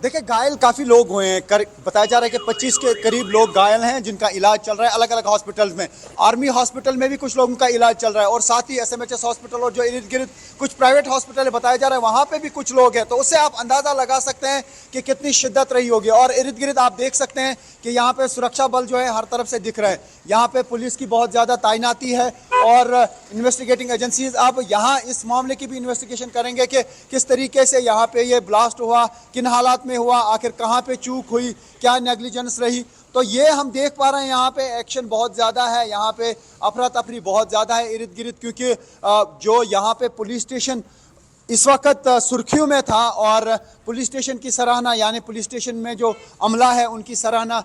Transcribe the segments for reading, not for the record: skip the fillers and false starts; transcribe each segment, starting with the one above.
देखिए घायल काफ़ी लोग हुए हैं, बताया जा रहा है कि 25 के करीब लोग घायल हैं जिनका इलाज चल रहा है अलग अलग हॉस्पिटल्स में। आर्मी हॉस्पिटल में भी कुछ लोगों का इलाज चल रहा है और साथ ही SMHS हॉस्पिटल और जो इर्द गिर्द कुछ प्राइवेट हॉस्पिटल है बताया जा रहा है वहाँ पे भी कुछ लोग हैं। तो उससे आप अंदाज़ा लगा सकते हैं कि कितनी शिद्दत रही होगी। और इर्द गिर्द आप देख सकते हैं कि यहाँ पे सुरक्षा बल जो है हर तरफ से दिख रहा है। यहाँ पे पुलिस की बहुत ज़्यादा तैनाती है और इन्वेस्टिगेटिंग एजेंसीज अब यहाँ इस मामले की भी इन्वेस्टिगेशन करेंगे कि किस तरीके से यहाँ पे ये ब्लास्ट हुआ, किन हालात में हुआ, आखिर कहाँ पे चूक हुई, क्या नेग्लिजेंस रही। तो ये हम देख पा रहे हैं यहाँ पे एक्शन बहुत ज़्यादा है, यहाँ पे अफरा तफरी बहुत ज़्यादा है इर्द गिर्द, क्योंकि जो यहाँ पे पुलिस स्टेशन इस वक्त सुर्खियों में था और पुलिस स्टेशन की सराहना यानी पुलिस स्टेशन में जो अमला है उनकी सराहना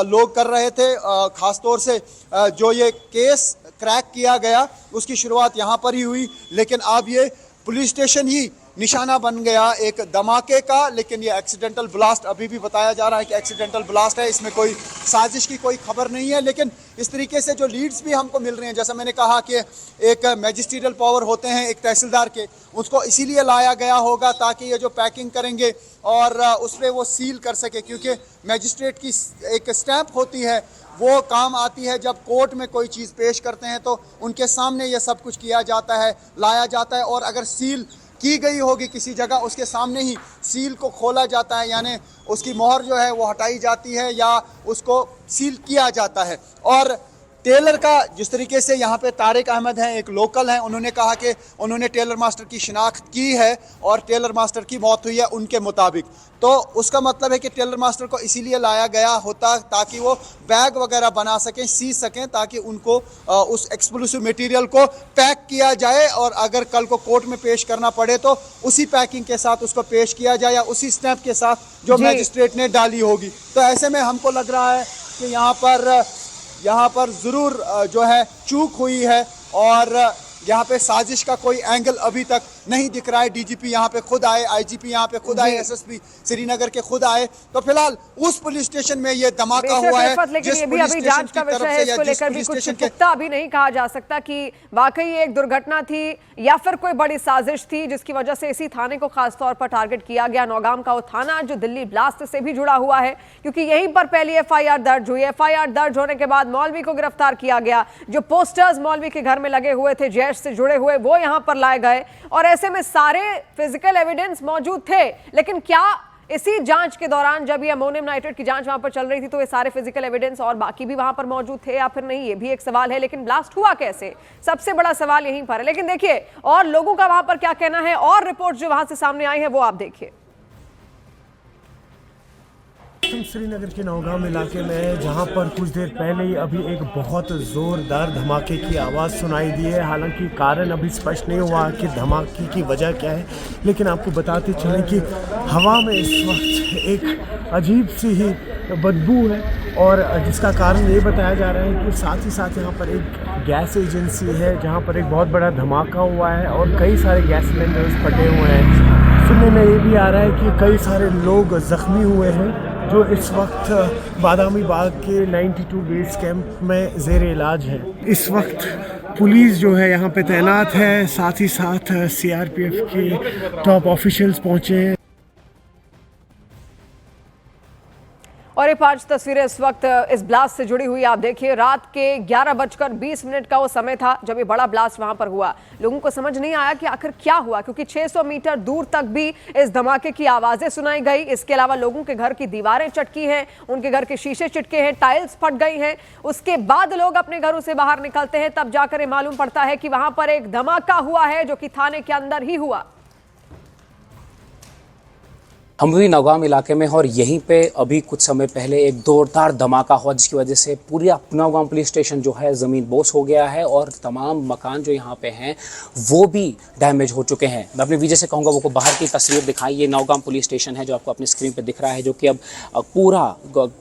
लोग कर रहे थे। ख़ासतौर से जो ये केस क्रैक किया गया उसकी शुरुआत यहाँ पर ही हुई, लेकिन अब ये पुलिस स्टेशन ही निशाना बन गया एक धमाके का। लेकिन ये एक्सीडेंटल ब्लास्ट अभी भी बताया जा रहा है कि एक्सीडेंटल ब्लास्ट है, इसमें कोई साजिश की कोई खबर नहीं है। लेकिन इस तरीके से जो लीड्स भी हमको मिल रहे हैं, जैसा मैंने कहा कि एक मैजिस्ट्रियल पावर होते हैं एक तहसीलदार के, उसको इसीलिए लाया गया होगा ताकि ये जो पैकिंग करेंगे और उस पर वो सील कर सके, क्योंकि मैजिस्ट्रेट की एक स्टैंप होती है वो काम आती है जब कोर्ट में कोई चीज़ पेश करते हैं तो उनके सामने ये सब कुछ किया जाता है, लाया जाता है। और अगर सील की गई होगी किसी जगह उसके सामने ही सील को खोला जाता है, यानी उसकी मोहर जो है वो हटाई जाती है या उसको सील किया जाता है। और टेलर का जिस तरीके से यहाँ पे तारिक अहमद हैं एक लोकल हैं, उन्होंने कहा कि उन्होंने टेलर मास्टर की शिनाख्त की है और टेलर मास्टर की मौत हुई है उनके मुताबिक। तो उसका मतलब है कि टेलर मास्टर को इसीलिए लाया गया होता ताकि वो बैग वगैरह बना सकें, सी सकें, ताकि उनको उस एक्सप्लोसिव मटेरियल को पैक किया जाए और अगर कल को कोर्ट में पेश करना पड़े तो उसी पैकिंग के साथ उसको पेश किया जाए या उसी स्टैंप के साथ जो मैजिस्ट्रेट ने डाली होगी। तो ऐसे में हमको लग रहा है कि यहाँ पर ज़रूर जो है चूक हुई है और यहाँ पे साजिश का कोई एंगल अभी तक नहीं दिख रहा है। डीजीपी यहाँ पे खुद आए, आईजीपी यहाँ पे खुद आए, एसएसपी श्रीनगर के खुद आए, तो फिलहाल उस पुलिस स्टेशन में ये धमाका हुआ है। लेकिन ये भी अभी जांच का विषय है, इसको लेकर भी कुछ पुख्ता अभी नहीं कहा जा सकता कि वाकई एक दुर्घटना थी या फिर कोई बड़ी साजिश थी जिसकी वजह से इसी थाने को खासतौर पर टारगेट किया गया। नौगाम का वो थाना जो दिल्ली ब्लास्ट से भी जुड़ा हुआ है, क्योंकि यहीं पर पहली FIR दर्ज हुई। FIR दर्ज होने के बाद मौलवी को गिरफ्तार किया गया। जो पोस्टर्स मौलवी के घर में लगे हुए थे जैश से जुड़े हुए वो यहां पर लाए गए और ऐसे में सारे फिजिकल एविडेंस मौजूद थे। लेकिन क्या इसी जांच के दौरान जब ये अमोनियम नाइट्रेट की जांच वहां पर चल रही थी तो ये सारे फिजिकल एविडेंस और बाकी भी वहां पर मौजूद थे या फिर नहीं, ये भी एक सवाल है। लेकिन ब्लास्ट हुआ कैसे, सबसे बड़ा सवाल यहीं पर है। लेकिन देखिए और लोगों का वहां पर क्या कहना है और रिपोर्ट जो वहां से सामने आई है वो आप देखिए। श्रीनगर के नौगाम इलाके में जहां पर कुछ देर पहले ही अभी एक बहुत ज़ोरदार धमाके की आवाज़ सुनाई दी है। हालांकि कारण अभी स्पष्ट नहीं हुआ कि धमाके की वजह क्या है, लेकिन आपको बताते चलें कि हवा में इस वक्त एक अजीब सी ही बदबू है और जिसका कारण ये बताया जा रहा है कि साथ ही साथ यहाँ पर एक गैस एजेंसी है जहाँ पर एक बहुत बड़ा धमाका हुआ है और कई सारे गैस सिलेंडर्स फटे हुए हैं। सुनने में ये भी आ रहा है कि कई सारे लोग ज़ख्मी हुए हैं जो इस वक्त बादामी बाग के 92 बेस कैंप में ज़ेर इलाज है। इस वक्त पुलिस जो है यहाँ पे तैनात है, साथ ही साथ CRPF के टॉप ऑफिशियल्स पहुँचे हैं। और ये 5 तस्वीरें इस वक्त इस ब्लास्ट से जुड़ी हुई आप देखिए। रात के 11:20 का वो समय था जब ये बड़ा ब्लास्ट वहां पर हुआ। लोगों को समझ नहीं आया कि आखिर क्या हुआ, क्योंकि 600 मीटर दूर तक भी इस धमाके की आवाजें सुनाई गई। इसके अलावा लोगों के घर की दीवारें चटकी हैं, उनके घर के शीशे चिटके हैं, टाइल्स फट गई हैं। उसके बाद लोग अपने घरों से बाहर निकलते हैं, तब जाकर ये मालूम पड़ता है कि वहां पर एक धमाका हुआ है जो कि थाने के अंदर ही हुआ। हम भी नौगाम इलाके में और यहीं पे अभी कुछ समय पहले एक जोरदार धमाका हुआ जिसकी वजह से पूरा नौगाम पुलिस स्टेशन जो है ज़मीन बोस हो गया है और तमाम मकान जो यहाँ पे हैं वो भी डैमेज हो चुके हैं। मैं अपने विजय से कहूँगा वो को बाहर की तस्वीर दिखाई। ये नौगाम पुलिस स्टेशन है जो आपको अपनी स्क्रीन पर दिख रहा है, जो कि अब पूरा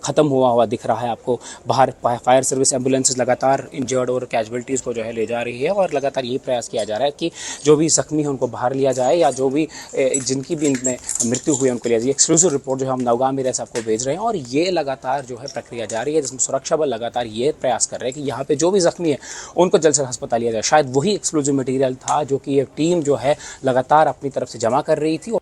ख़त्म हुआ दिख रहा है आपको। बाहर फायर सर्विस एम्बुलेंसेज लगातार इंजर्ड और कैजुअल्टीज़ को जो है ले जा रही है और लगातार ये प्रयास किया जा रहा है कि जो भी ज़ख्मी है उनको बाहर लिया जाए या जो भी जिनकी भी इनमें मृत्यु हुई उनको ये एक्सक्लूसिव रिपोर्ट जो है हम नौगाम मीडिया से आपको भेज रहे हैं और ये लगातार जो है प्रक्रिया जारी है जिसमें सुरक्षा बल लगातार ये प्रयास कर रहे हैं कि यहाँ पे जो भी जख्मी है उनको जल्द से अस्पताल लिया जाए। शायद वही एक्सप्लोजिव मटेरियल था जो कि ये टीम जो है लगातार अपनी तरफ से जमा कर रही थी